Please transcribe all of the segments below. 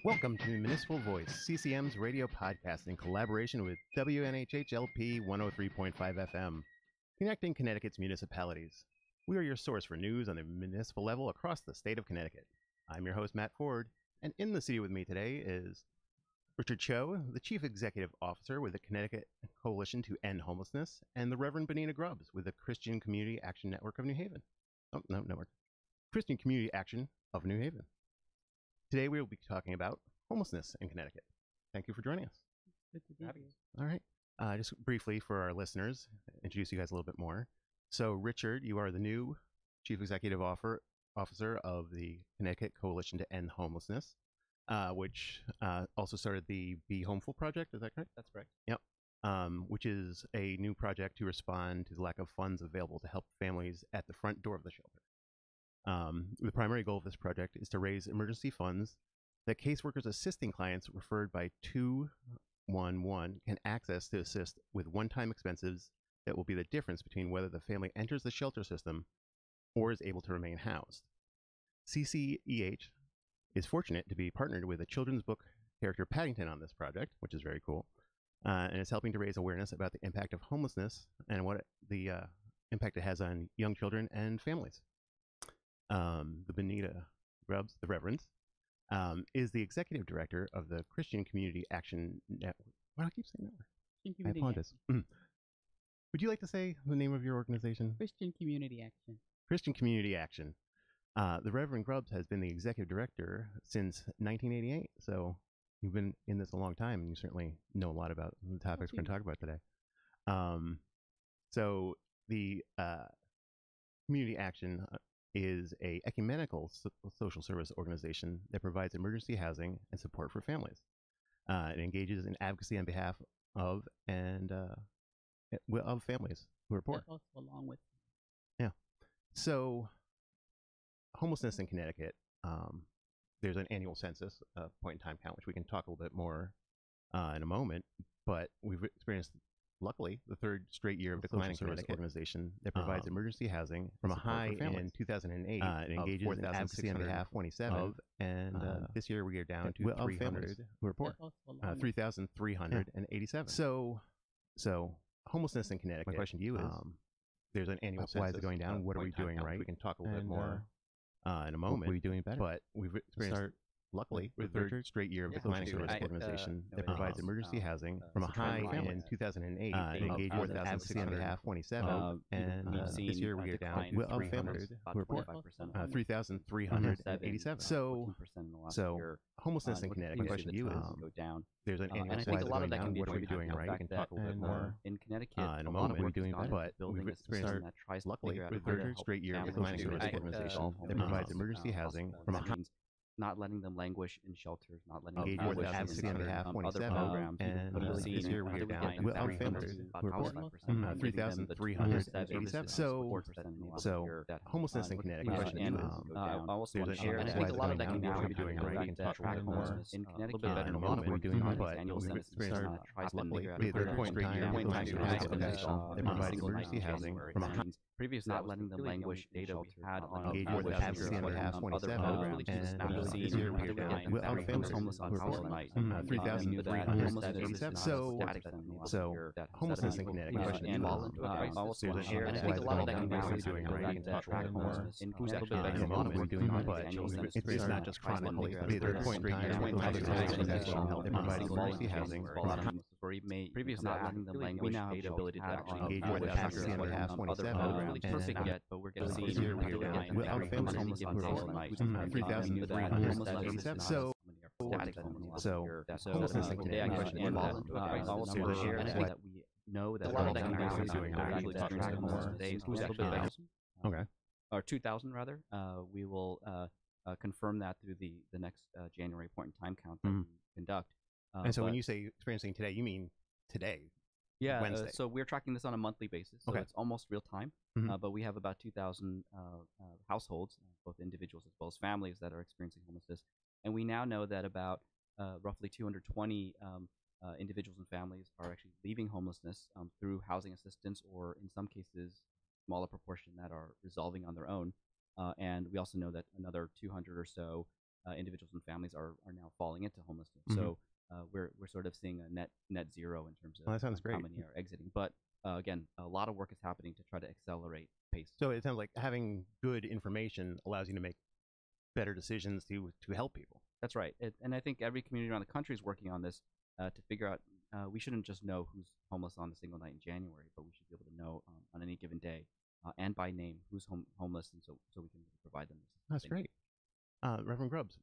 Welcome to Municipal Voice, CCM's radio podcast in collaboration with WNHHLP 103.5 FM, connecting Connecticut's municipalities. We are your source for news on the municipal level across the state of Connecticut. I'm your host, Matt Ford, and in the studio with me today is Richard Cho, the Chief Executive Officer with the Connecticut Coalition to End Homelessness, and the Reverend Bonita Grubbs with the Christian Community Action Network of New Haven. Oh, no, Network. Christian Community Action of New Haven. Today we will be talking about homelessness in Connecticut. Thank you for joining us. Good to be here. All right. Just briefly for our listeners, introduce you guys a little bit more. So, Richard, you are the new Chief Executive Officer of the Connecticut Coalition to End Homelessness, which also started the Be Homeful project. Is that correct? That's correct. Yep. Which is a new project to respond to the lack of funds available to help families at the front door of the shelter. The primary goal of this project is to raise emergency funds that caseworkers assisting clients referred by 211 can access to assist with one-time expenses that will be the difference between whether the family enters the shelter system or is able to remain housed. CCEH is fortunate to be partnered with a children's book character Paddington on this project, which is very cool, and it's helping to raise awareness about the impact of homelessness and what the impact it has on young children and families. The Bonita Grubbs, the Reverend, is the executive director of the Christian Community Action Network. Why do I keep saying network? I apologize. Would you like to say the name of your organization? Christian Community Action. Christian Community Action. The Reverend Grubbs has been the executive director since 1988, so you've been in this a long time, and you certainly know a lot about the topics we're going to talk about today. So the Community Action is a ecumenical social service organization that provides emergency housing and support for families. It engages in advocacy on behalf of of families who are poor. Also along with. Yeah. So homelessness in Connecticut, there's an annual census, point in time count, which we can talk a little bit more in a moment, but we've experienced, luckily, the third straight year of declining service organization that provides emergency housing from a high in 2008. It engages in advocacy on behalf of 27, and this year we are down to 300 who are poor. 3,387. So homelessness in Connecticut. My question to you is, there's an annual census. Why is it going down? What are we doing right? We can talk a little bit more in a moment. What are we doing better? But we've experienced, luckily, the third straight year of declining service organization that provides emergency housing from a high in 2008. It engaged with advocacy on behalf of 27, and this year we are down to 300 who are poor. 3,387. So homelessness in Connecticut. My question to you is, there's an annual census. Why is it going down? What are we doing right? We can talk a little bit more in Connecticut in a moment. What are we doing better? But we've experienced, luckily, the third straight year of declining service organization that provides emergency housing from a high. Not letting them languish in shelters, not letting them languish in other programs. And this year we are down to 3,387. So homelessness in Connecticut. Question to you is, there's an area why is it going down? What are we doing right? We can talk a little bit more in Connecticut in a moment. What are we doing better? But we've experienced, luckily, the third point in time declining service organization that provides emergency housing from a high. Previously, not letting them languish data we had on advocacy on behalf of 27, and this year we are down to homeless on house night. 3,387. So homelessness in Connecticut. Question to you is, there's an area why is it going down? What are we doing right? We can talk a little bit more in a moment. What are we doing better? But it's not just chronically. The third point in time declining service organization that provides emergency housing from a high. Previously, not letting them languish data ability to actually engage with advocacy on behalf of 27. Really perfect yet, but we're going to see this year we are down without families homeless on 3,387. So homelessness in Connecticut. Question to you is, also share that we know that a lot of that community is doing right. We can talk more. Okay. Or 2,000 rather. We will confirm that through the next January point in time count that we conduct. And so when you say experiencing today, you mean today? Yeah, Wednesday. So we're tracking this on a monthly basis, so it's almost real time. But we have about 2,000 households, both individuals as well as families, that are experiencing homelessness. And we now know that about roughly 220 individuals and families are actually leaving homelessness through housing assistance, or in some cases, smaller proportion that are resolving on their own. And we also know that another 200 or so individuals and families are now falling into homelessness. Mhm. So we're sort of seeing a net zero in terms of Well, that sounds how great. many are exiting. But again, a lot of work is happening to try to accelerate pace. So it sounds like having good information allows you to make better decisions to help people. That's right. And I think every community around the country is working on this to figure out we shouldn't just know who's homeless on a single night in January, but we should be able to know on any given day and by name who's homeless, and so we can provide them this. That's great. Reverend Grubbs,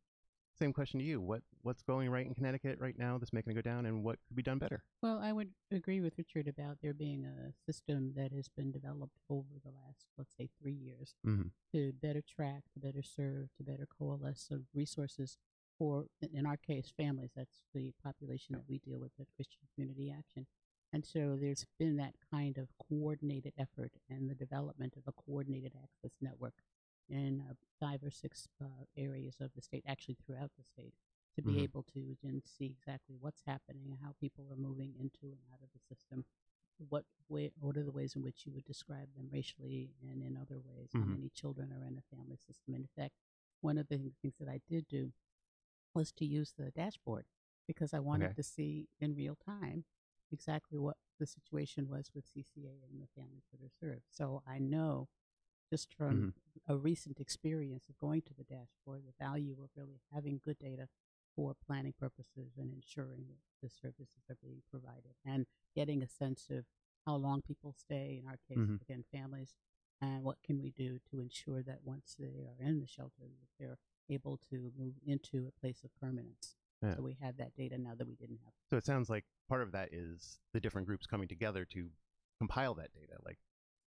same question to you. What's going right in Connecticut right now that's making it go down, and what could be done better? Well, I would agree with Richard about there being a system that has been developed over the last, let's say, 3 years Mhm. to better track, to better serve, to better coalesce of resources for, in our case, families. That's the population that we deal with at Christian Community Action. And so there's been that kind of coordinated effort and the development of a coordinated access network in 5 or 6 areas of the state, actually throughout the state, to be Mhm. able to then see exactly what's happening and how people are moving into and out of the system. What are the ways in which you would describe them racially and in other ways? How Mhm. many children are in the family system? And in fact, one of the things that I did do was to use the dashboard because I wanted Okay. to see in real time exactly what the situation was with CCA and the families that are served. So I know just from Mhm. a recent experience of going to the dashboard, the value of really having good data for planning purposes and ensuring that the services are being provided and getting a sense of how long people stay, in our case, Mhm. again, families, and what can we do to ensure that once they are in the shelter, that they're able to move into a place of permanence. Yeah. So we have that data now that we didn't have. So it sounds like part of that is the different groups coming together to compile that data, like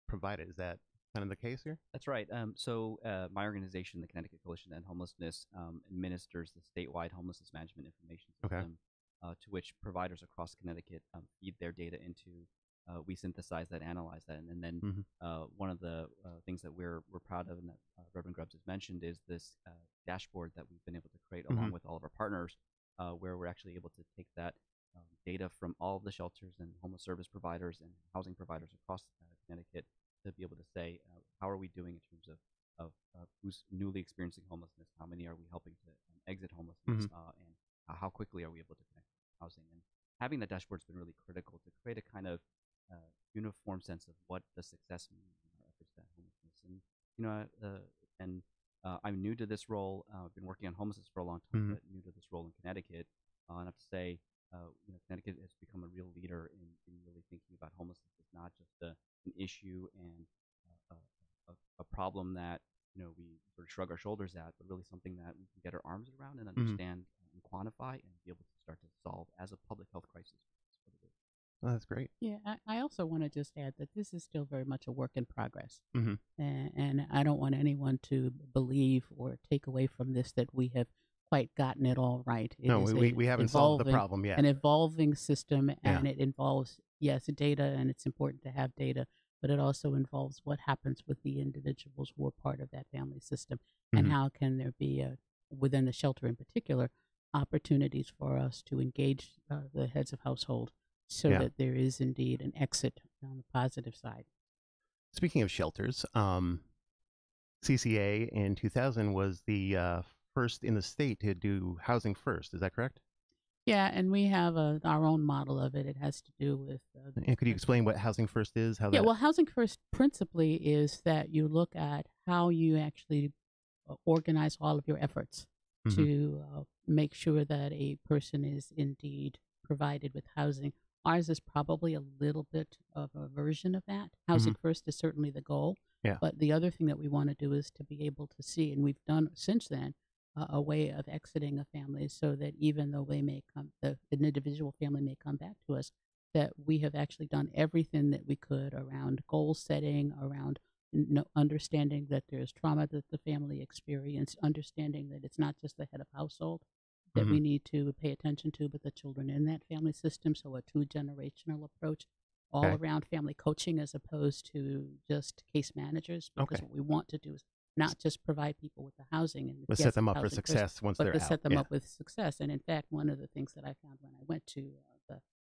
provide it. Is that kind of the case here? That's right. So my organization, the Connecticut Coalition to End Homelessness, administers the statewide homelessness management information Okay. system, to which providers across Connecticut feed their data into. We synthesize that, analyze that, and then Mhm. one of the things that we're proud of, and that Reverend Grubbs has mentioned, is this dashboard that we've been able to create along Mhm. with all of our partners, where we're actually able to take that data from all of the shelters and homeless service providers and housing providers across Connecticut to be able to say how are we doing in terms of who's newly experiencing homelessness, how many are we helping to exit homelessness, and how quickly are we able to connect with housing. And having that dashboard's been really critical to create a kind of uniform sense of what does success mean in our efforts to end homelessness. And I'm new to this role. I've been working on homelessness for a long time, Mhm. but new to this role in Connecticut. And I have to say, Connecticut has become a real leader in really thinking about homelessness as not just an issue and a problem that we sort of shrug our shoulders at, but really something that we can get our arms around and understand and quantify and be able to start to solve as a public health crisis. That's what it is. Oh, that's great. Yeah, I also want to just add that this is still very much a work in progress. Mhm. And I don't want anyone to believe or take away from this that we have quite gotten it all right. It No, is we haven't solved the evolving, problem yet. an evolving system, Yeah. and it involves, yes, data, and it's important to have data, but it also involves what happens with the individuals who are part of that family system, and Mhm. how can there be, within the shelter in particular, opportunities for us to engage the heads of household so Yeah. that there is indeed an exit on the positive side. Speaking of shelters, CCA in 2000 was the first in the state to do housing first. Is that correct? Yeah, and we have our own model of it. It has to do with. And could you explain what housing first is? How Yeah, that? well, housing first principally is that you look at how you actually organize all of your efforts Mhm. to make sure that a person is indeed provided with housing. Ours is probably a little bit of a version of that. Housing first is certainly the goal. Yeah. But the other thing that we want to do is to be able to see, and we've done since then, a way of exiting a family so that even though they may come, an individual family may come back to us, that we have actually done everything that we could around goal setting, around understanding that there's trauma that the family experienced, understanding that it's not just the head of household that we need to pay attention to, but the children in that family system. So a 2-generational approach, all Okay. around family coaching as opposed to just case managers, because Okay. what we want to do is not just provide people with the housing and Let's yes, set them up for housing first, success once but they're to out. set them Yeah. up with success. And in fact, one of the things that I found when I went to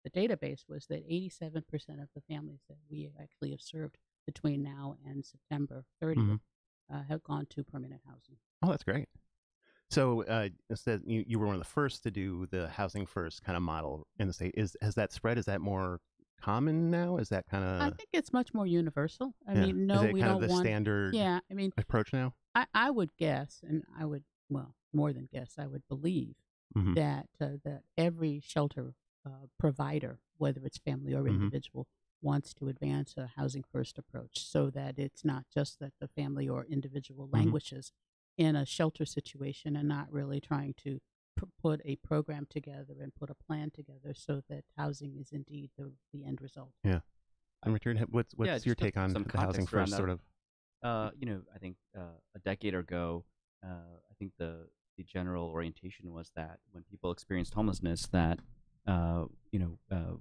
the database was that 87% of the families that we actually have served between now and September 30th have gone to permanent housing. Oh, that's great. So instead, you were one of the first to do the housing first kind of model in the state. Has that spread? Is that more common now? Is that kind I of think it's much more universal. I yeah? mean, Is no, it we kind of don't the want. standard Yeah, I mean, approach now? I would guess, and I would, well, more than guess, I would believe Mm-hmm. that every shelter provider, whether it's family or Mm-hmm. individual, wants to advance a housing first approach, so that it's not just that the family or individual Mm-hmm. languishes in a shelter situation and not really trying to put a program together and put a plan together so that housing is indeed the end result. Yeah. And Richard, what's Yeah, your just to take put on some the housing context around first that. sort of? I think a decade ago, I think the general orientation was that when people experienced homelessness, that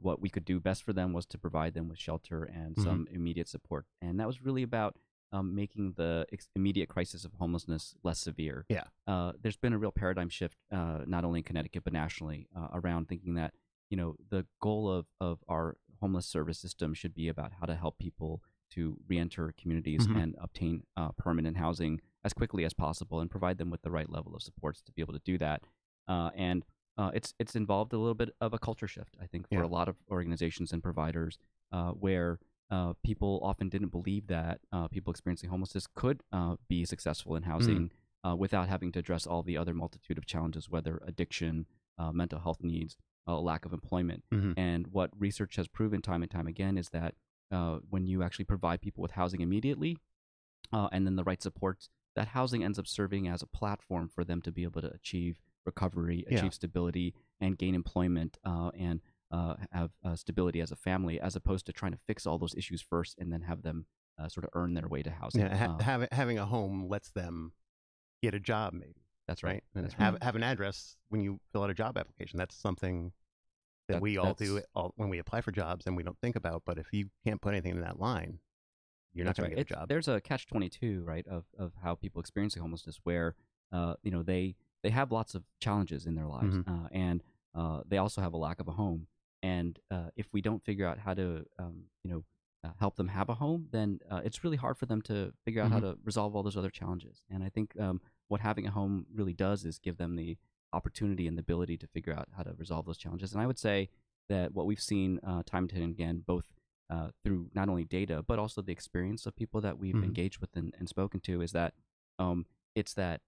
what we could do best for them was to provide them with shelter and some immediate support, and that was really about making the immediate crisis of homelessness less severe. Yeah. There's been a real paradigm shift, not only in Connecticut but nationally, around thinking that the goal of our homeless service system should be about how to help people to reenter communities and obtain permanent housing as quickly as possible and provide them with the right level of supports to be able to do that. It's involved a little bit of a culture shift, I think, for a lot of organizations and providers, where people often didn't believe that people experiencing homelessness could be successful in housing without having to address all the other multitude of challenges, whether addiction, mental health needs, lack of employment. And what research has proven time and time again is that when you actually provide people with housing immediately and then the right supports, that housing ends up serving as a platform for them to be able to achieve recovery, achieve stability, and gain employment and have stability as a family, as opposed to trying to fix all those issues first and then have them sort of earn their way to housing. Yeah, having a home lets them get a job, maybe. That's right. And that's have an address when you fill out a job application. That's something that we all do when we apply for jobs and we don't think about. But if you can't put anything in that line, you're not going to get a job. There's a catch-22, right, of how people experiencing homelessness, where they have lots of challenges in their lives, and they also have a lack of a home. And if we don't figure out how to help them have a home, then it's really hard for them to figure out how to resolve all those other challenges. And I think what having a home really does is give them the opportunity and the ability to figure out how to resolve those challenges. And I would say that what we've seen time and time again, both through not only data but also the experience of people that we've engaged with and spoken to, is that it's that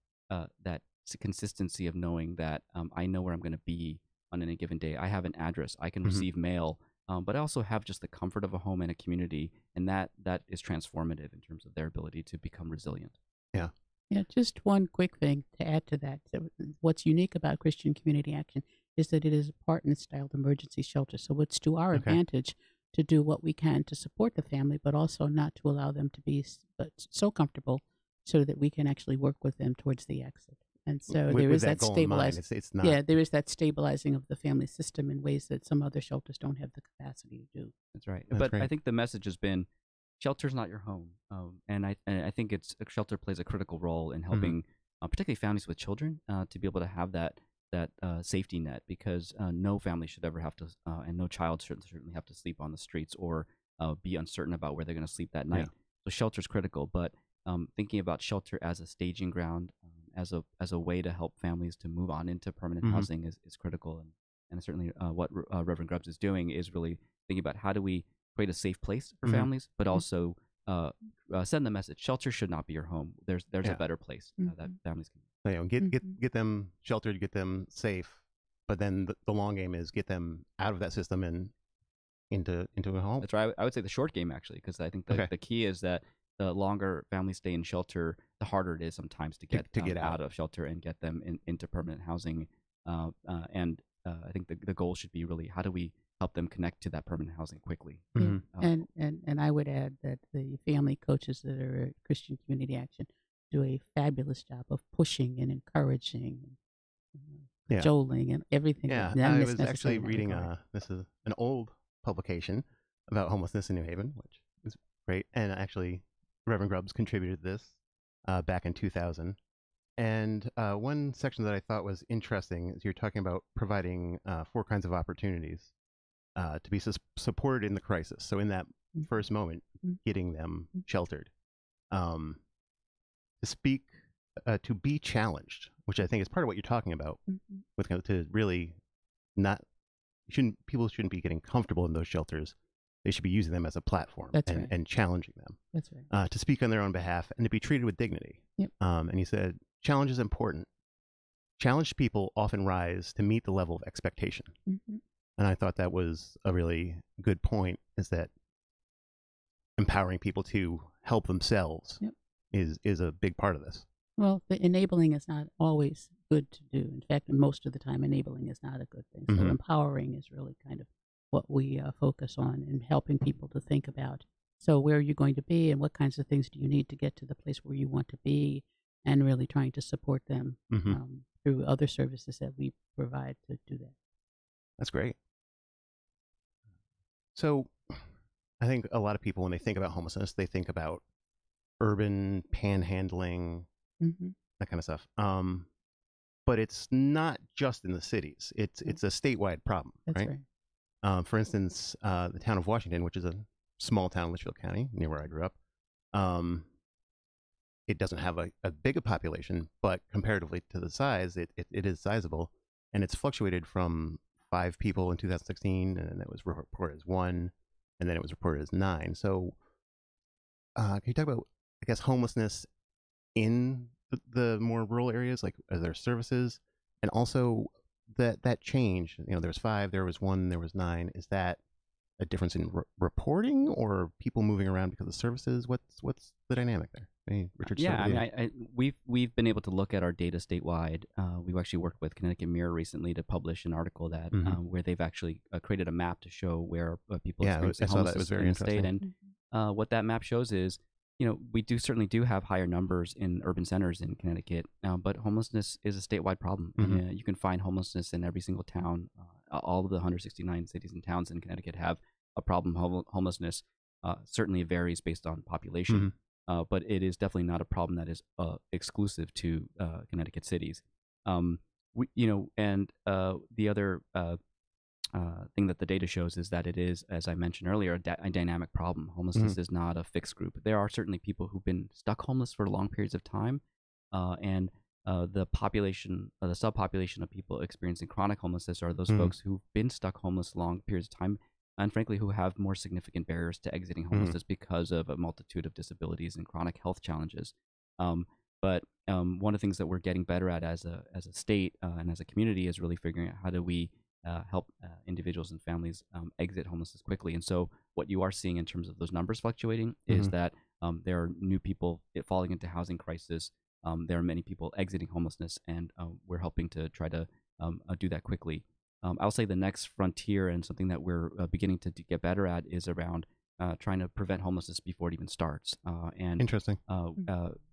consistency of knowing that I know where I'm going to be on any given day. I have an address. I can receive mail, but I also have just the comfort of a home and a community, and that is transformative in terms of their ability to become resilient. Yeah. Yeah, just one quick thing to add to that. So what's unique about Christian Community Action is that it is a partner-styled emergency shelter. So it's to our advantage to do what we can to support the family, but also not to allow them to be so comfortable so that we can actually work with them towards the exit. And so there is that stabilizing. It's not. Yeah, there is that stabilizing of the family system in ways that some other shelters don't have the capacity to do. That's right. That's but great. I think the message has been, shelter's not your home, and I think shelter plays a critical role in helping, particularly families with children, to be able to have that safety net, because no family should ever have to, and no child should certainly have to sleep on the streets or be uncertain about where they're going to sleep that night. So shelter's critical, but thinking about shelter as a staging ground, as a way to help families to move on into permanent housing is critical, and certainly what Reverend Grubbs is doing is really thinking about how do we create a safe place for families, but also send the message: shelter should not be your home. There's a better place that families can. So, get them sheltered, get them safe, but then the long game is get them out of that system and into a home. That's right. I would say the short game, actually, because I think the key is that the longer families stay in shelter, the harder it is sometimes to get out of shelter and get them into permanent housing. And I think the goal should be really, how do we help them connect to that permanent housing quickly? And I would add that the family coaches that are at Christian Community Action do a fabulous job of pushing and encouraging, cajoling, and everything. Yeah, I was actually reading this is an old publication about homelessness in New Haven, which is great, and actually Reverend Grubbs contributed this back in 2000. And one section that I thought was interesting is you're talking about providing 4 kinds of opportunities to be supported in the crisis. So in that first moment, getting them sheltered. To speak to be challenged, which I think is part of what you're talking about. Mm-hmm. With to really not people shouldn't be getting comfortable in those shelters. They should be using them as a platform and challenging them. That's right. To speak on their own behalf and to be treated with dignity. Yep. And he said, challenge is important. Challenged people often rise to meet the level of expectation. Mm-hmm. And I thought that was a really good point, is that empowering people to help themselves is a big part of this. Well, the enabling is not always good to do. In fact, most of the time, enabling is not a good thing. So empowering is really kind of what we focus on, and helping people to think about, so where are you going to be and what kinds of things do you need to get to the place where you want to be, and really trying to support them through other services that we provide to do that. That's great. So I think a lot of people, when they think about homelessness, they think about urban panhandling, that kind of stuff. But it's not just in the cities. It's a statewide problem, That's right? For instance, the town of Washington, which is a small town in Litchfield County, near where I grew up, it doesn't have a big population, but comparatively to the size, it is sizable, and it's fluctuated from 5 people in 2016, and then it was reported as 1, and then it was reported as 9. So, can you talk about, I guess, homelessness in the more rural areas? Like, are there services, and also that change? You know, there was 5, there was 1, there was 9. Is that a difference in reporting, or people moving around because of services? What's the dynamic there? Hey, Richard. Yeah, I mean, we've been able to look at our data statewide. We've actually worked with Connecticut Mirror recently to publish an article that where they've actually created a map to show where people experience homelessness in the state. And what that map shows is, you know, we certainly do have higher numbers in urban centers in Connecticut, but homelessness is a statewide problem. And, you can find homelessness in every single town. All of the 169 cities and towns in Connecticut have a problem. Homelessness certainly varies based on population, but it is definitely not a problem that is exclusive to Connecticut cities. The other thing that the data shows is that it is, as I mentioned earlier, a dynamic problem. Homelessness is not a fixed group. There are certainly people who've been stuck homeless for long periods of time, and the subpopulation of people experiencing chronic homelessness are those folks who've been stuck homeless long periods of time, and frankly, who have more significant barriers to exiting homelessness because of a multitude of disabilities and chronic health challenges. But one of the things that we're getting better at as a state and as a community is really figuring out how do we help individuals and families exit homelessness quickly. And so what you are seeing in terms of those numbers fluctuating is that there are new people falling into housing crisis. There are many people exiting homelessness, and we're helping to try to do that quickly. I'll say the next frontier, and something that we're beginning to get better at, is around trying to prevent homelessness before it even starts. Interesting.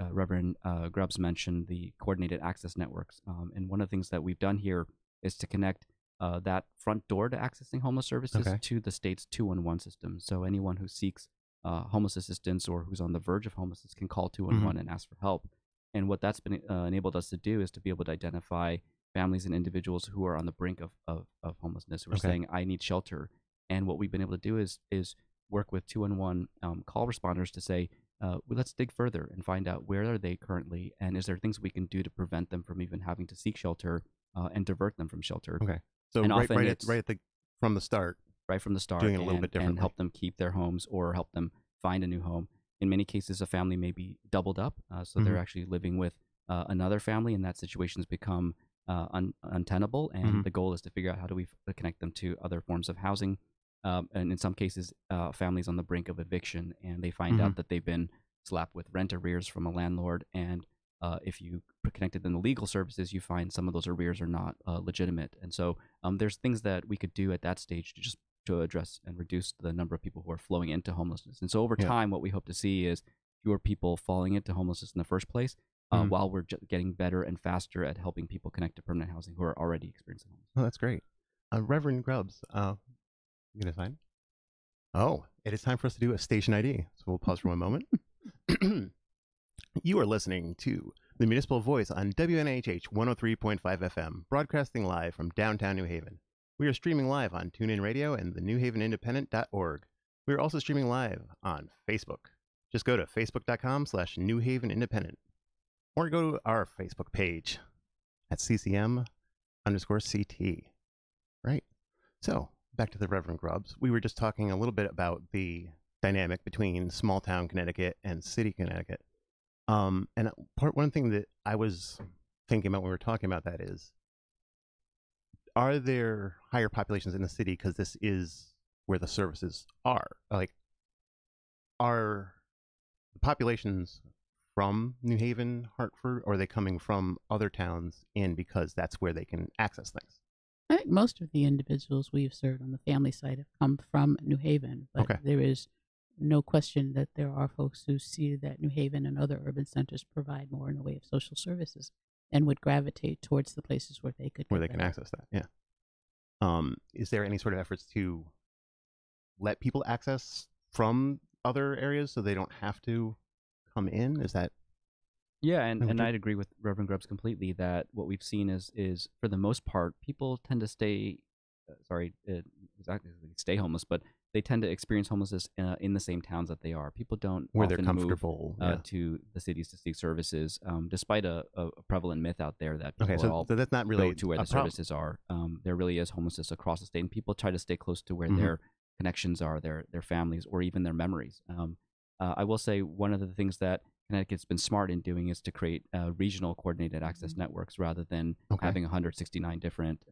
Reverend Grubbs mentioned the coordinated access networks. And one of the things that we've done here is to connect that front door to accessing homeless services to the state's 211 system. So anyone who seeks homeless assistance or who's on the verge of homelessness can call 211 and ask for help. And what that's been enabled us to do is to be able to identify families and individuals who are on the brink of homelessness, who are saying, I need shelter. And what we've been able to do is work with 211 call responders to say, well, let's dig further and find out where are they currently, and is there things we can do to prevent them from even having to seek shelter and divert them from shelter. Okay. So from the start, doing it a little bit differently, and help them keep their homes or help them find a new home. In many cases, a family may be doubled up, so they're actually living with another family, and that situation has become untenable. And the goal is to figure out how do we connect them to other forms of housing. And in some cases, families on the brink of eviction, and they find out that they've been slapped with rent arrears from a landlord. And if you connected them to legal services, you find some of those arrears are not legitimate. And so there's things that we could do at that stage to address and reduce the number of people who are flowing into homelessness. And so over time, what we hope to see is fewer people falling into homelessness in the first place, while we're getting better and faster at helping people connect to permanent housing who are already experiencing homelessness. Oh, that's great. Reverend Grubbs, you gonna sign? Oh, it is time for us to do a station ID. So we'll pause for one moment. You are listening to the Municipal Voice on WNHH 103.5 FM, broadcasting live from downtown New Haven. We are streaming live on TuneIn Radio and the NewHavenIndependent.org. We are also streaming live on Facebook. Just go to facebook.com/NewHavenIndependent. or go to our Facebook page at CCM_CT. Right. So back to the Reverend Grubbs. We were just talking a little bit about the dynamic between small town Connecticut and city Connecticut. And one thing that I was thinking about when we were talking about that is, are there higher populations in the city because this is where the services are? Like, are the populations from New Haven, Hartford, or are they coming from other towns in because that's where they can access things? I think most of the individuals we've served on the family side have come from New Haven, but there is no question that there are folks who see that New Haven and other urban centers provide more in the way of social services and would gravitate towards the places where they could access that. Yeah. Is there any sort of efforts to let people access from other areas so they don't have to come in? Is that? Yeah, and I'd agree with Reverend Grubbs completely that what we've seen is for the most part, people tend to stay homeless, but they tend to experience homelessness in the same towns that they are. People don't where often they're comfortable move to the cities to seek services, despite a prevalent myth out there that people so that's not really go to where the services are. There really is homelessness across the state, and people try to stay close to where their connections are, their families, or even their memories. I will say one of the things that Connecticut's been smart in doing is to create regional coordinated access networks rather than having 169 different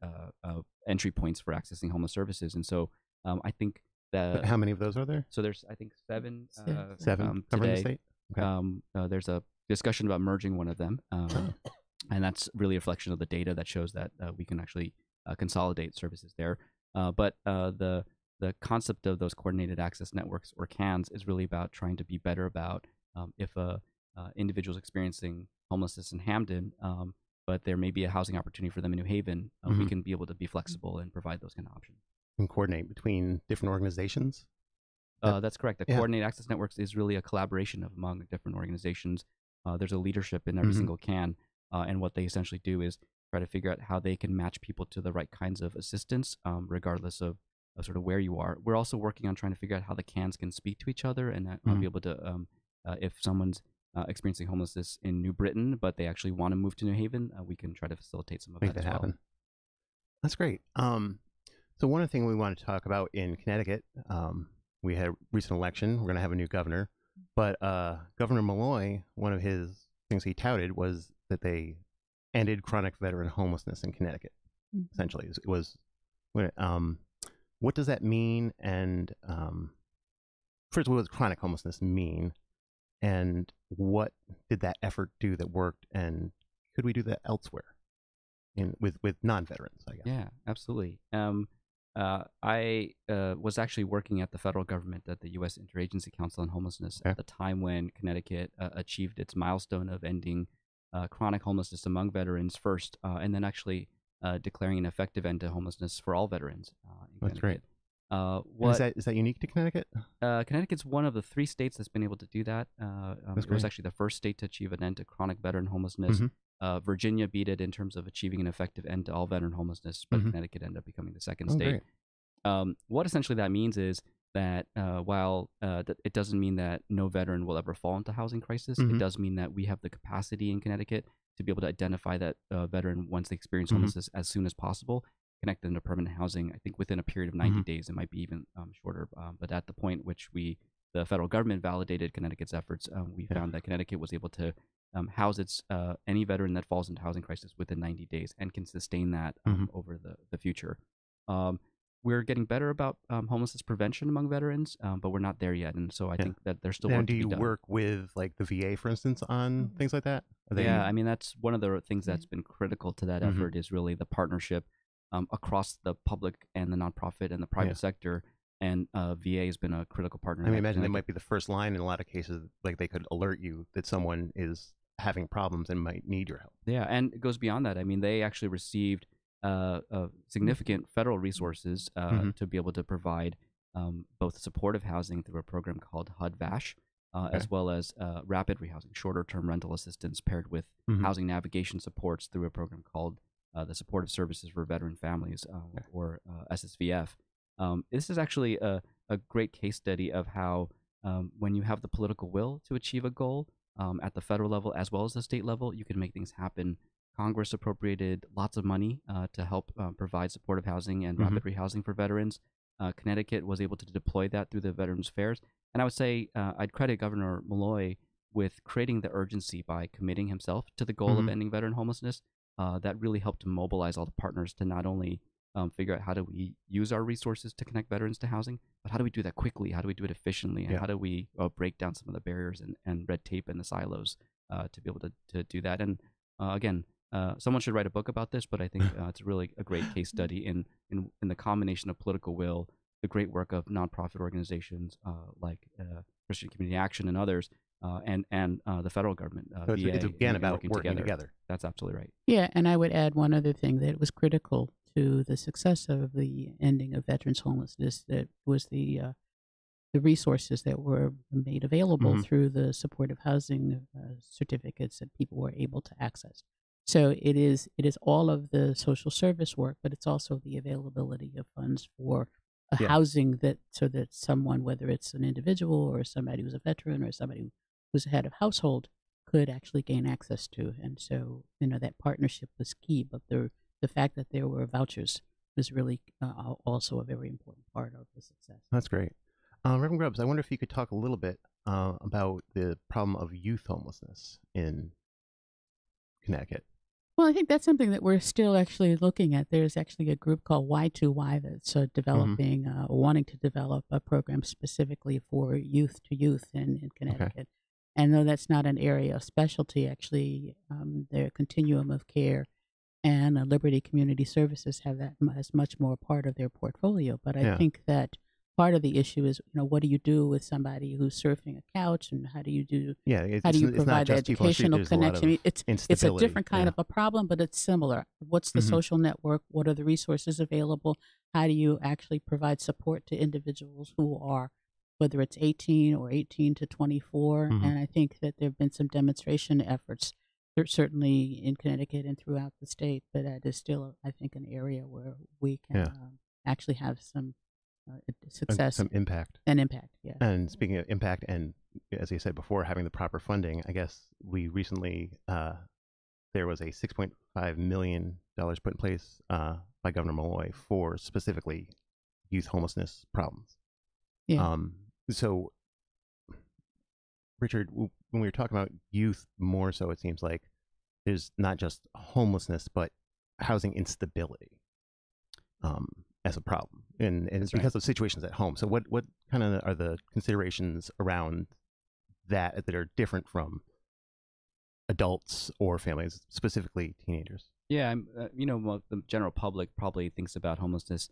entry points for accessing homeless services. And so I think that... How many of those are there? So there's, I think, seven covering today. the state? Okay. There's a discussion about merging one of them. And that's really a reflection of the data that shows that we can actually consolidate services there. But the concept of those coordinated access networks, or CANs, is really about trying to be better about if a individual is experiencing homelessness in Hamden, but there may be a housing opportunity for them in New Haven, we can be able to be flexible and provide those kind of options. And coordinate between different organizations? That's correct. The coordinated access networks is really a collaboration among different organizations. There's a leadership in every single CAN, and what they essentially do is try to figure out how they can match people to the right kinds of assistance, regardless of sort of where you are. We're also working on trying to figure out how the CANs can speak to each other and be able to, if someone's experiencing homelessness in New Britain, but they actually want to move to New Haven, we can try to facilitate some of that as well. Happen. That's great. So one of the things we want to talk about in Connecticut, we had a recent election. We're going to have a new governor. But Governor Malloy, one of his things he touted was that they ended chronic veteran homelessness in Connecticut, essentially. It was, what does that mean? And first of all, what does chronic homelessness mean? And what did that effort do that worked? And could we do that elsewhere with non-veterans, I guess? Yeah, absolutely. I was actually working at the federal government at the U.S. Interagency Council on Homelessness at the time when Connecticut achieved its milestone of ending chronic homelessness among veterans first, and then actually declaring an effective end to homelessness for all veterans. That's great. Is that unique to Connecticut? Connecticut's one of the 3 states that's been able to do that. It was actually the first state to achieve an end to chronic veteran homelessness. Virginia beat it in terms of achieving an effective end to all veteran homelessness, but Connecticut ended up becoming the second state. What essentially that means is that while it doesn't mean that no veteran will ever fall into housing crisis, it does mean that we have the capacity in Connecticut to be able to identify that veteran once they experience homelessness as soon as possible, connect them to permanent housing. I think within a period of 90 days, it might be even shorter. But at the point which the federal government validated Connecticut's efforts, we found that Connecticut was able to house any veteran that falls into housing crisis within 90 days and can sustain that over the future. We're getting better about homelessness prevention among veterans, but we're not there yet. And so I think that there's still work to be done. Do you work with like the VA, for instance, on things like that? I mean, that's one of the things that's been critical to that effort is really the partnership across the public and the nonprofit and the private sector. And VA has been a critical partner. I mean, imagine they might be the first line in a lot of cases. Like they could alert you that someone is having problems and might need your help. Yeah, and it goes beyond that. I mean, they actually received significant federal resources to be able to provide both supportive housing through a program called HUD-VASH, as well as rapid rehousing, shorter-term rental assistance paired with housing navigation supports through a program called the Supportive Services for Veteran Families, or SSVF. This is actually a great case study of how when you have the political will to achieve a goal, at the federal level as well as the state level, you can make things happen. Congress appropriated lots of money to help provide supportive housing and rapid rehousing for veterans. Connecticut was able to deploy that through the Veterans Affairs. And I would say I'd credit Governor Malloy with creating the urgency by committing himself to the goal of ending veteran homelessness. That really helped to mobilize all the partners to not only figure out how do we use our resources to connect veterans to housing, but how do we do that quickly? How do we do it efficiently? And how do we break down some of the barriers and red tape and the silos to be able to do that? And again, someone should write a book about this, but I think it's really a great case study in the combination of political will, the great work of nonprofit organizations like Christian Community Action and others, and the federal government. So it's again about working together. That's absolutely right. Yeah, and I would add one other thing that was critical to the success of the ending of veterans homelessness. That was the resources that were made available through the supportive housing certificates that people were able to access. So it is all of the social service work, but it's also the availability of funds for housing so that someone, whether it's an individual or somebody who's a veteran or somebody who's a head of household, could actually gain access to. And so, that partnership was key, but the fact that there were vouchers was really also a very important part of the success. That's great. Reverend Grubbs, I wonder if you could talk a little bit about the problem of youth homelessness in Connecticut. Well, I think that's something that we're still actually looking at. There's actually a group called Y2Y that's developing, wanting to develop a program specifically for youth to youth in Connecticut. Okay. And though that's not an area of specialty, actually, their continuum of care and Liberty Community Services have that as much more part of their portfolio. But I think that part of the issue is, what do you do with somebody who's surfing a couch, and how do you provide the educational connection? It's a different kind of a problem, but it's similar. What's the social network? What are the resources available? How do you actually provide support to individuals who are, whether it's 18 or 18 to 24? And I think that there have been some demonstration efforts, certainly in Connecticut and throughout the state, but that is still, I think, an area where we can actually have some success, some impact. Yeah. And speaking of impact, and as I said before, having the proper funding, I guess we recently there was a $6.5 million put in place by Governor Malloy for specifically youth homelessness problems. Yeah. So, Richard, when we were talking about youth more so, it seems like there's not just homelessness, but housing instability as a problem. And it's because of situations at home. So what kind of are the considerations around that are different from adults or families, specifically teenagers? Yeah, the general public probably thinks about homelessness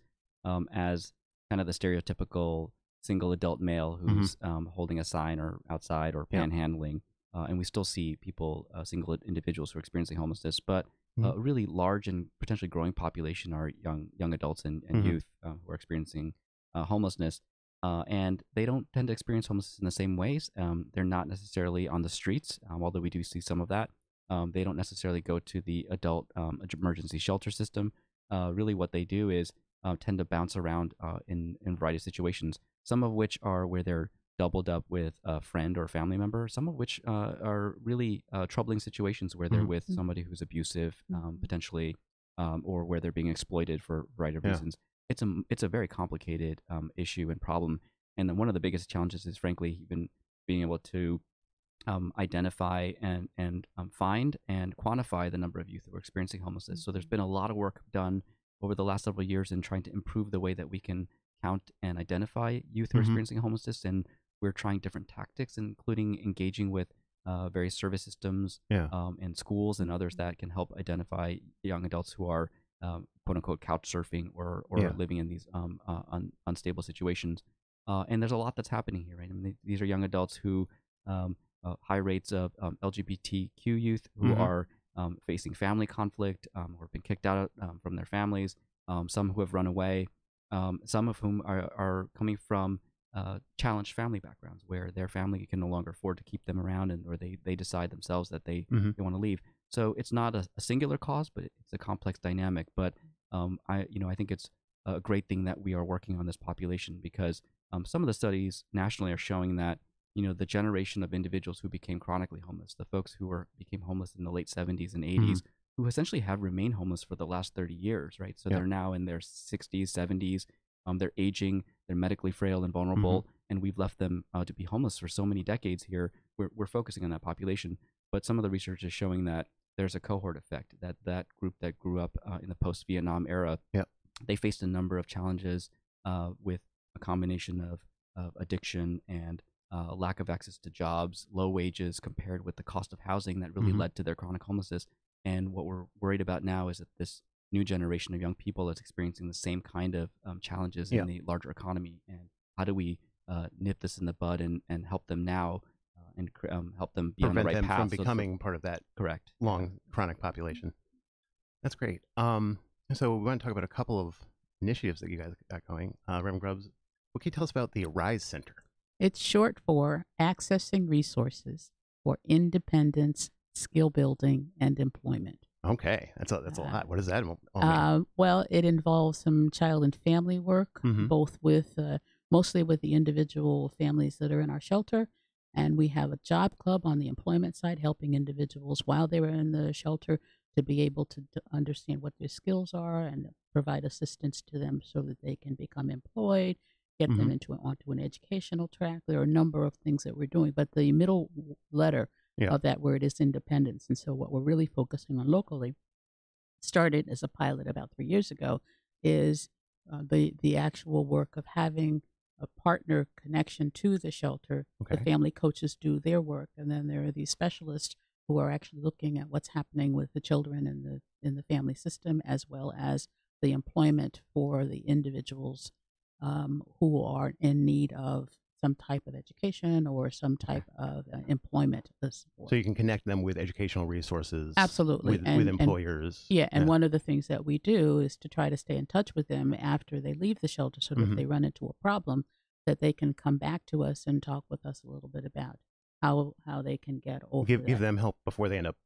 as kind of the stereotypical single adult male who's holding a sign or outside or panhandling. And we still see people, single individuals who are experiencing homelessness, but a really large and potentially growing population are young adults and youth who are experiencing homelessness. And they don't tend to experience homelessness in the same ways. They're not necessarily on the streets, although we do see some of that. They don't necessarily go to the adult emergency shelter system. Really what they do is tend to bounce around in a variety of situations, some of which are where they're doubled up with a friend or family member, some of which are really troubling situations where they're with somebody who's abusive, potentially, or where they're being exploited for a variety of reasons. It's a very complicated issue and problem. And then one of the biggest challenges is, frankly, even being able to identify and find and quantify the number of youth that are experiencing homelessness. So there's been a lot of work done over the last several years in trying to improve the way that we can count and identify youth who are experiencing homelessness. And we're trying different tactics, including engaging with various service systems and schools and others that can help identify young adults who are quote unquote couch surfing or living in these unstable situations. And there's a lot that's happening here, right? I mean, these are young adults who high rates of LGBTQ youth who are facing family conflict, who have been kicked out from their families, some who have run away, some of whom are coming from challenged family backgrounds where their family can no longer afford to keep them around, or they decide themselves that they want to leave. So it's not a singular cause, but it's a complex dynamic. But I think it's a great thing that we are working on this population, because some of the studies nationally are showing that the generation of individuals who became chronically homeless, the folks who became homeless in the late 70s and 80s, who essentially have remained homeless for the last 30 years, right? So they're now in their 60s, 70s. They're aging, they're medically frail and vulnerable, and we've left them to be homeless for so many decades here. We're focusing on that population, but some of the research is showing that there's a cohort effect, that group that grew up in the post-Vietnam era, they faced a number of challenges with a combination of addiction and lack of access to jobs, low wages compared with the cost of housing that really led to their chronic homelessness. And what we're worried about now is that this new generation of young people is experiencing the same kind of challenges in the larger economy. And how do we nip this in the bud and help them now and help them be on the right them path from becoming part of that correct long chronic population? That's great. So we want to talk about a couple of initiatives that you guys got going. Reverend Grubbs, what can you tell us about the Arise Center? It's short for Accessing Resources for Independence, Skill Building, and Employment. Okay, that's a lot. What does that all mean? Well, it involves some child and family work, both with mostly with the individual families that are in our shelter, and we have a job club on the employment side, helping individuals while they were in the shelter to be able to understand what their skills are and provide assistance to them so that they can become employed, get them onto an educational track. There are a number of things that we're doing, but the middle letter of that word is independence. And so what we're really focusing on locally, started as a pilot about 3 years ago, is the actual work of having a partner connection to the shelter. The family coaches do their work, and then there are these specialists who are actually looking at what's happening with the children in the family system, as well as the employment for the individuals who are in need of some type of education or some type of employment support. So you can connect them with educational resources. Absolutely. With employers. And one of the things that we do is to try to stay in touch with them after they leave the shelter, so that if they run into a problem, that they can come back to us and talk with us a little bit about how they can get over give them help before they end up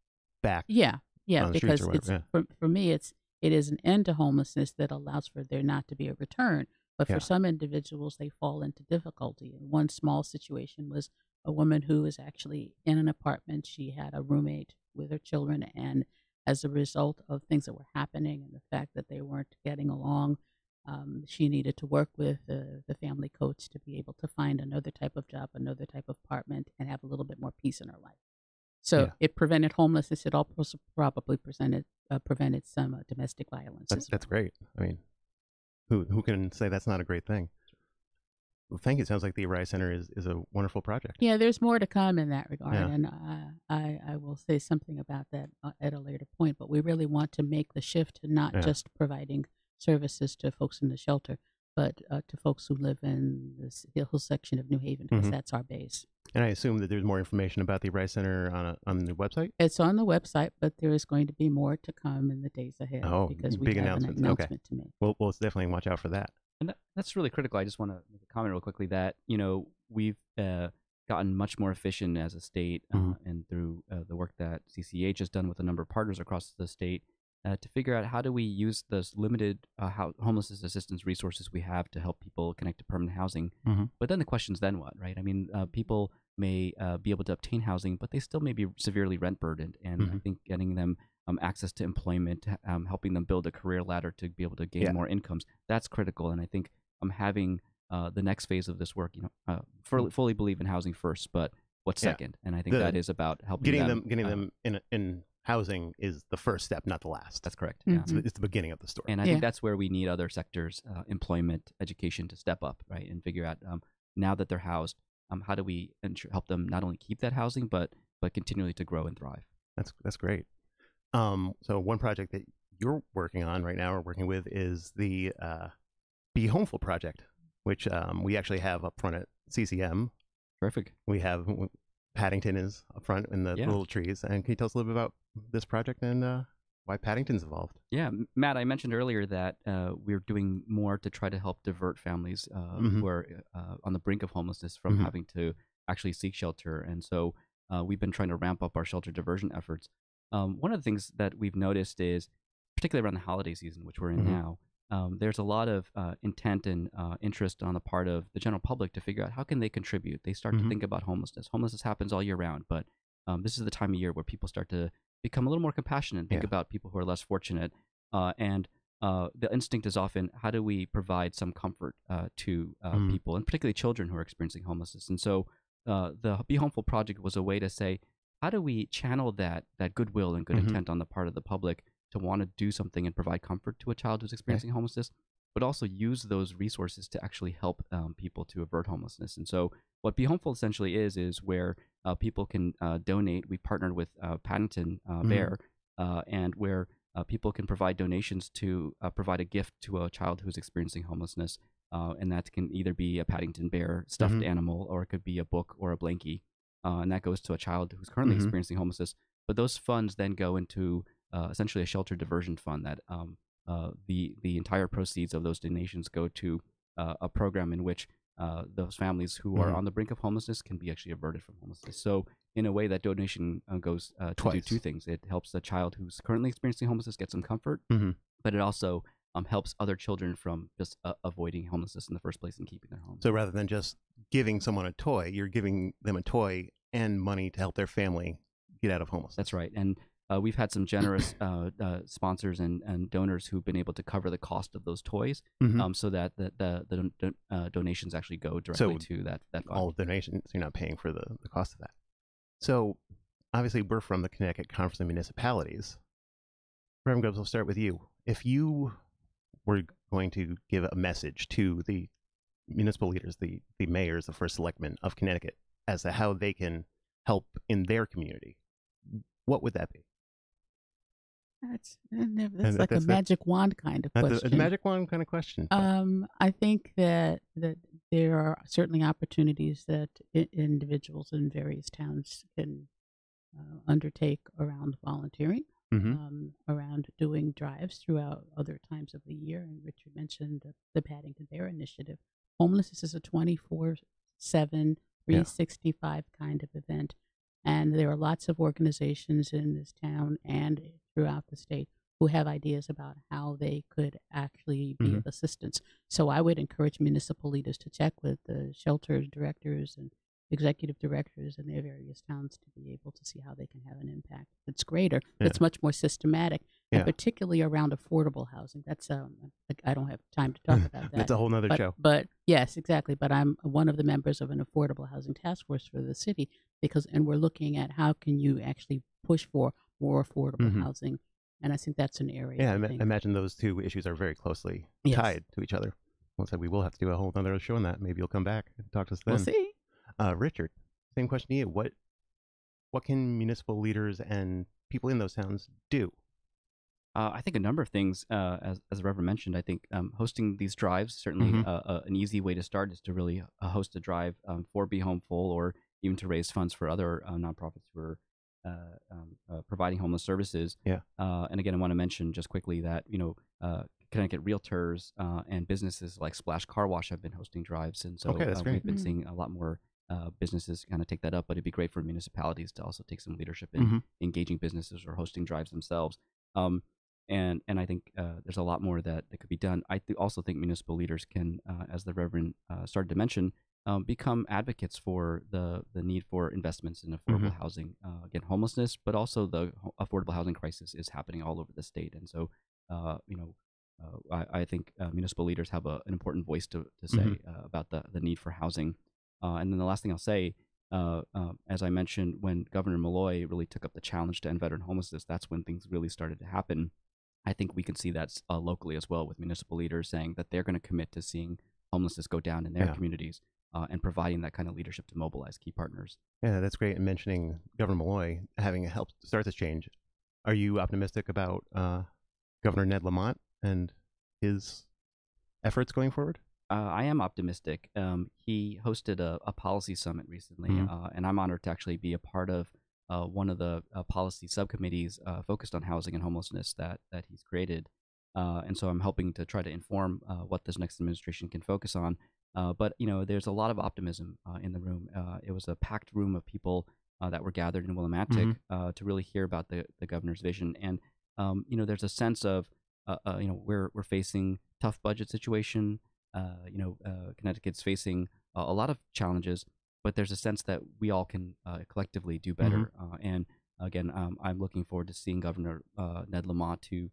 back on the because streets or whatever. For me, it is an end to homelessness that allows for there not to be a return. But for some individuals, they fall into difficulty. And one small situation was a woman who was actually in an apartment. She had a roommate with her children, and as a result of things that were happening and the fact that they weren't getting along, she needed to work with the family coach to be able to find another type of job, another type of apartment, and have a little bit more peace in her life. So it prevented homelessness. It also probably prevented some domestic violence. That's great. I mean, who can say that's not a great thing? Well, thank you. It sounds like the Arise Center is a wonderful project. Yeah, there's more to come in that regard, and I will say something about that at a later point. But we really want to make the shift to not just providing services to folks in the shelter, but to folks who live in this hill section of New Haven, because that's our base. And I assume that there's more information about the Arise Center on the website? It's on the website, but there is going to be more to come in the days ahead. Oh, because we big have announcements. an announcement to make. Well, let's definitely watch out for that. And that's really critical. I just want to make a comment real quickly that, we've gotten much more efficient as a state and through the work that CCH has done with a number of partners across the state to figure out how do we use those limited homelessness assistance resources we have to help people connect to permanent housing. But then the question's then what, right? I mean, people may be able to obtain housing, but they still may be severely rent burdened. And I think getting them access to employment, helping them build a career ladder to be able to gain more incomes, that's critical. And I think having the next phase of this work, fully believe in housing first, but what's second? And I think that is about helping getting them in housing is the first step, not the last. That's correct. It's the beginning of the story. And I think that's where we need other sectors, employment, education, to step up, right, and figure out now that they're housed, how do we help them not only keep that housing, but continually to grow and thrive. That's great. So one project that you're working on right now, or working with, is the Be Homeful project, which we actually have up front at CCM. Terrific. We have Paddington is up front in the little trees. And can you tell us a little bit about this project and why Paddington's involved? Yeah, Matt, I mentioned earlier that we're doing more to try to help divert families who are on the brink of homelessness from having to actually seek shelter. And so we've been trying to ramp up our shelter diversion efforts. One of the things that we've noticed is, particularly around the holiday season, which we're in now, there's a lot of intent and interest on the part of the general public to figure out how can they contribute. They start to think about homelessness. Homelessness happens all year round, but this is the time of year where people start to become a little more compassionate and think about people who are less fortunate. And the instinct is often, how do we provide some comfort to people, and particularly children who are experiencing homelessness? And so the Be Homeful project was a way to say, how do we channel that goodwill and good intent on the part of the public to want to do something and provide comfort to a child who's experiencing homelessness, but also use those resources to actually help people to avert homelessness. And so what Be Homeful essentially is where people can donate. We partnered with Paddington Bear, and where people can provide donations to provide a gift to a child who's experiencing homelessness. And that can either be a Paddington Bear stuffed animal, or it could be a book or a blankie. And that goes to a child who's currently experiencing homelessness. But those funds then go into essentially a shelter diversion fund that the entire proceeds of those donations go to a program in which those families who are on the brink of homelessness can be actually averted from homelessness. So in a way, that donation goes to do two things. It helps the child who's currently experiencing homelessness get some comfort, but it also helps other children from just avoiding homelessness in the first place and keeping their home. So rather than just giving someone a toy, you're giving them a toy and money to help their family get out of homelessness. That's right. And we've had some generous sponsors and donors who've been able to cover the cost of those toys, so that the donations actually go directly to that fund. All donations, you're not paying for the cost of that. So obviously we're from the Connecticut Conference of Municipalities. Reverend Grubbs, we'll start with you. If you were going to give a message to the municipal leaders, the mayors, the first selectmen of Connecticut, as to how they can help in their community, what would that be? That's like a magic wand kind of question. That's a magic wand kind of question. I think that there are certainly opportunities that individuals in various towns can undertake around volunteering, around doing drives throughout other times of the year. And Richard mentioned the Paddington Bear Initiative. Homelessness is a 24/7, 365 kind of event. And there are lots of organizations in this town and throughout the state who have ideas about how they could actually be of assistance. So I would encourage municipal leaders to check with the shelter directors and executive directors in their various towns to be able to see how they can have an impact that's greater, that's much more systematic, and particularly around affordable housing. That's I don't have time to talk about that. That's a whole nother show. But yes, exactly. But I'm one of the members of an affordable housing task force for the city, and we're looking at how can you actually push for more affordable housing, and I think that's an area. Yeah, I imagine those two issues are very closely tied to each other. Well said. We will have to do a whole other show on that. Maybe you'll come back and talk to us then. We'll see. Richard, same question to you. What can municipal leaders and people in those towns do? I think a number of things, as the Reverend mentioned. I think hosting these drives, certainly an easy way to start is to really host a drive for Be Homeful, or even to raise funds for other nonprofits who are providing homeless services. And again, I want to mention just quickly that Connecticut realtors and businesses like Splash Car Wash have been hosting drives, and so we've been seeing a lot more businesses kind of take that up. But it'd be great for municipalities to also take some leadership in engaging businesses or hosting drives themselves. And I think there's a lot more that could be done. I also think municipal leaders can, as the Reverend started to mention, become advocates for the need for investments in affordable housing. Again, homelessness, but also the affordable housing crisis is happening all over the state. And so, I think municipal leaders have an important voice to say about the need for housing. And then the last thing I'll say, as I mentioned, when Governor Malloy really took up the challenge to end veteran homelessness, that's when things really started to happen. I think we can see that locally as well, with municipal leaders saying that they're going to commit to seeing homelessness go down in their communities, and providing that kind of leadership to mobilize key partners. Yeah, that's great. And mentioning Governor Malloy having helped start this change, are you optimistic about Governor Ned Lamont and his efforts going forward? I am optimistic. He hosted a policy summit recently, and I'm honored to actually be a part of one of the policy subcommittees focused on housing and homelessness that he's created. And so I'm helping to try to inform what this next administration can focus on. But there's a lot of optimism in the room. It was a packed room of people that were gathered in Willimantic to really hear about the governor's vision. And there's a sense of we're facing tough budget situation. Connecticut's facing a lot of challenges, but there's a sense that we all can collectively do better. And again, I'm looking forward to seeing Governor Ned Lamont to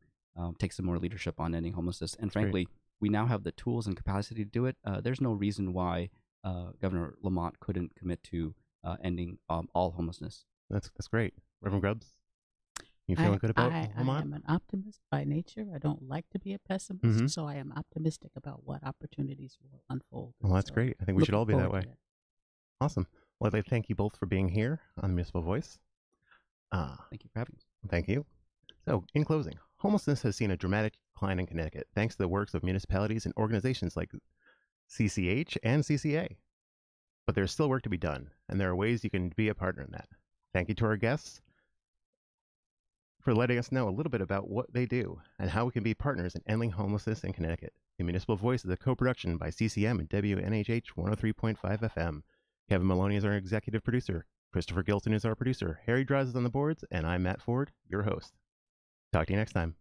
take some more leadership on ending homelessness. And frankly, we now have the tools and capacity to do it. There's no reason why Governor Lamont couldn't commit to ending all homelessness. That's great. Reverend Grubbs, you feeling good about Lamont? I am an optimist by nature. I don't like to be a pessimist, so I am optimistic about what opportunities will unfold. Well, that's great. I think we should all be that way. Awesome. Well, I'd like to thank you both for being here on the Municipal Voice. Thank you for having us. Thank you. So, in closing, homelessness has seen a dramatic decline in Connecticut thanks to the works of municipalities and organizations like CCH and CCA. But there's still work to be done, and there are ways you can be a partner in that. Thank you to our guests for letting us know a little bit about what they do and how we can be partners in ending homelessness in Connecticut. The Municipal Voice is a co-production by CCM and WNHH 103.5 FM. Kevin Maloney is our executive producer. Christopher Gilson is our producer. Harry Draws is on the boards, and I'm Matt Ford, your host. Talk to you next time.